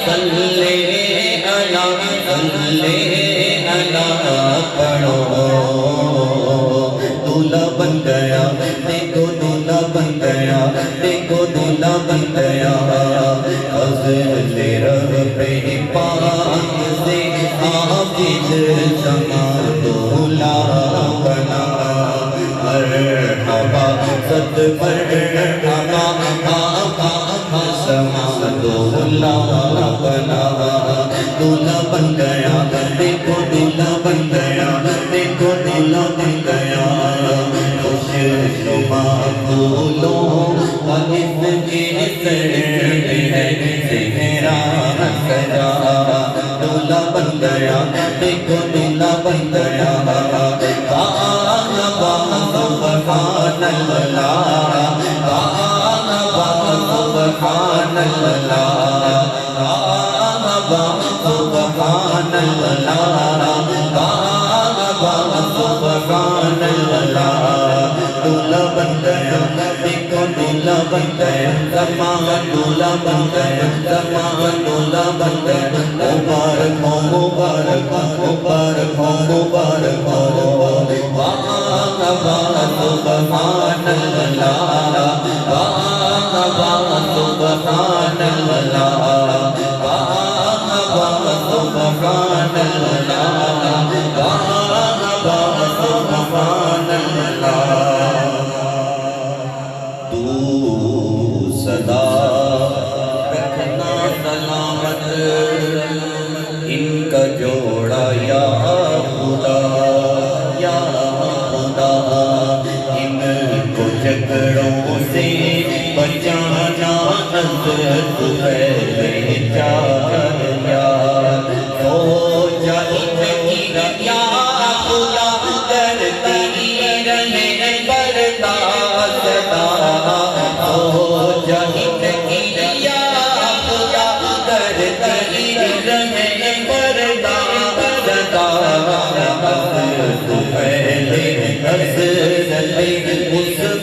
صلی اللہ پڑھو دولہا بن گیا دیکھو دولہا بن گیا دیکھو دولہا بن گیا فضل رب پاک سے حافظ زمان دولہا بنا مرحبا صد مرحبا آقا زمان دولہا بنا دولہا بن گیا دیکھو دولہا بن گیا دیکھو دولہا بن گیا خوش نما پھولوں کا اس کے سر پہ ہے سہرا سجا دولہا بن گیا دیکھو دولہا بن گیا سبحان اللہ سبحان اللہ سبحان اللہ دولہا بن گیا دیکھو دولہا بن گیا زمان دولہا بن گیا زمان دولہا بن گیا مبارک ہو مبارک ہو مبارک ہو مبارک ہو سبحان اللہ سبحان اللہ سبحان اللہ تو صدا رکھنا سلامت ان کا جوڑا یا خدا یا خدا ان کو جھگڑوں سے بچانا حضرت پہلے چاہیا ہو جائے یا خدا کرتی رہے برداشت ہو جائے یا خدا کرتی رہے برداشت حضرت پہلے حضرت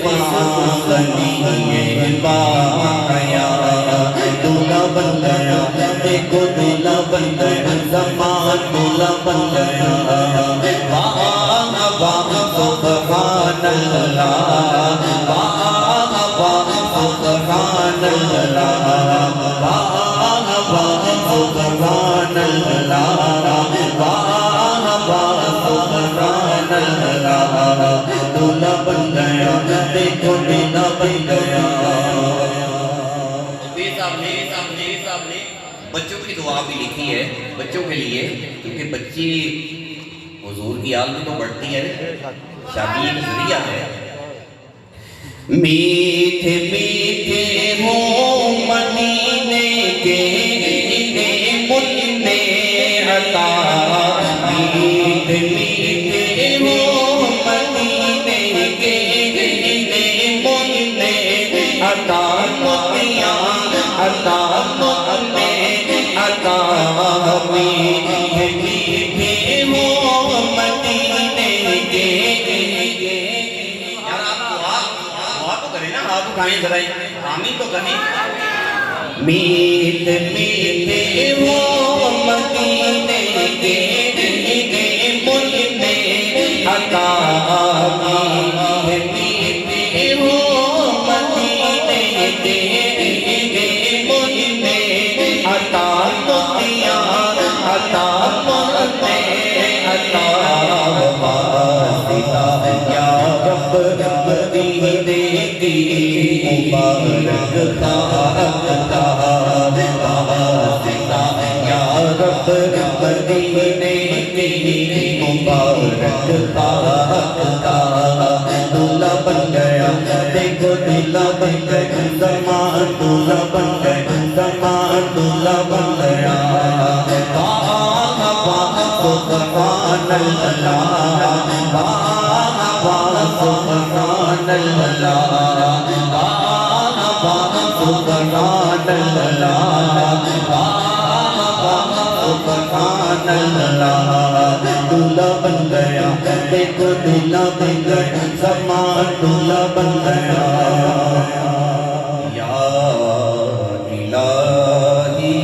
عثمان غنی بایا دولہا بن گیا دیکھو دولہا بن گیا زمان دولہا بن گیا سبحان اللہ سبحان اللہ دولہا بن گیا دیکھو دولہا بن گیا بچوں کی دعا بھی لکھی ہے بچوں کے لیے کیونکہ بچی حضور کی آل میں تو بڑھتی ہے شادی ایک ذریعہ ہے میٹھے میٹھے ہوں مدینے کے مدینے عطا میٹھے میٹھے ہوں مدینے کے مدینے عطا موتیاں عطا آمین تو کہیں میٹھے میٹھے وہ مدینے کے مدینے عطا میٹھے میٹھے وہ مدینے کے مدینے عطا موتیاں عطا موتے عطا واسطہ یا رب مدینے کی مبارک واسطہ یا رب مدینے کی مبارک واسطہ دولہا بن گیا دیکھو دولہا بن گیا زمان دولہا بن گیا زمان دولہا بن گیا سبحان اللہ سبحان اللہ دولہا بن گیا دیکھو دولہا بن گیا زمان دولہا بن گیا یا الہی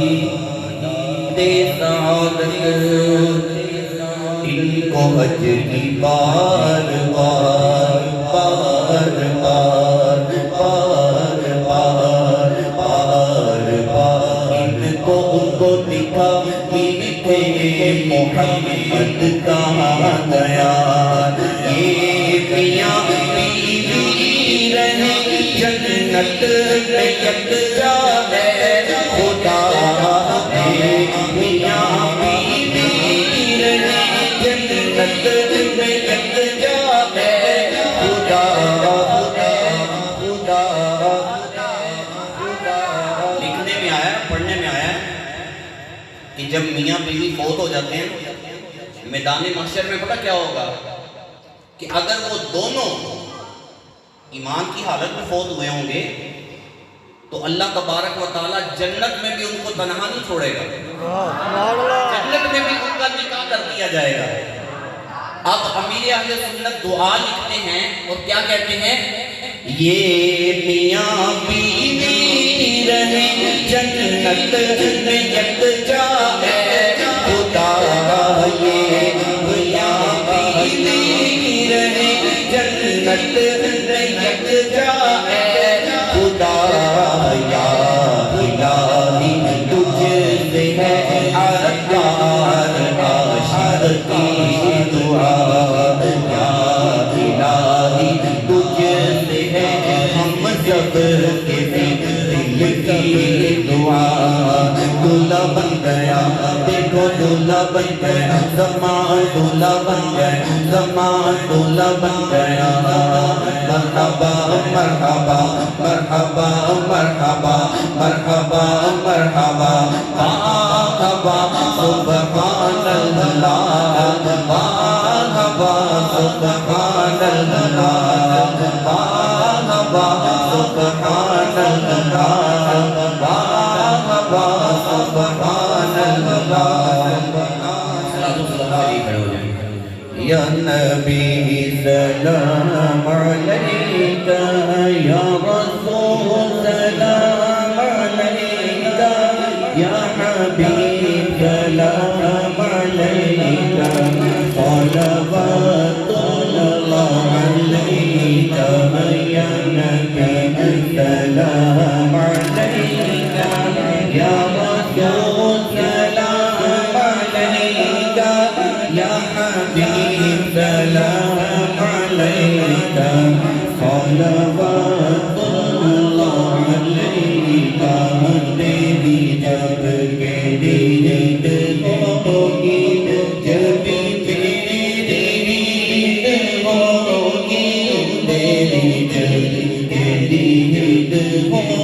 کو حج کی بار بار بار بار بار بار بار بار ان کو دکھا میٹھے محمد کا دیا یہ میاں بیوی رہے جنت میں یکجا ہے خدا میاں بیوی رہے جنت میں یکجا ہے خدا خدا خدا لکھنے میں آیا پڑھنے میں آیا کہ جب میاں بیوی فوت ہو جاتے ہیں میدان محشر میں پتہ کیا ہوگا کہ اگر وہ دونوں ایمان کی حالت میں فوت ہوئے ہوں گے تو اللہ تبارک و تعالیٰ جنت میں بھی ان کو تنہا نہیں چھوڑے گا، جنت میں بھی ان کا نکاح کر دیا جائے گا۔ اب امیر اہل سنت دعا لکھتے ہیں اور کیا کہتے ہیں؟ یہ میاں بیوی رہے جنت میں یکجا ہے خدا یہ میاں بیوی رہے جنت میں یکجا ہے خدا یا الہی تجھ سے ہے ارکان عاشق کی دعا یا الہی تجھ سے ہے ہم سب کے دل کی دعا دلہا بن گیا دیکھو دلہا بن گیا زمان دلہا بن گیا زمان دلہا بن گیا مرحبا مرحبا مرحبا مرحبا مرحبا مرحبا مرحبا سبحان اللہ مرحبا سبحان اللہ مرحبا سبحان اللہ مرحبا سبحان اللہ یا نبی سلام علیکہ یا رسول سلام علیکہ یا حبیب سلام علیکہ صلوات اللہ علیکہ یا نبی سلام علیکہ یا رسول سلام علیکہ یا حبیب سلام علیکہ صلوات اللہ علیکہ تیری جب کے دید ہوگی جب تیری دید ہوگی تیری جب کے دید ہوگی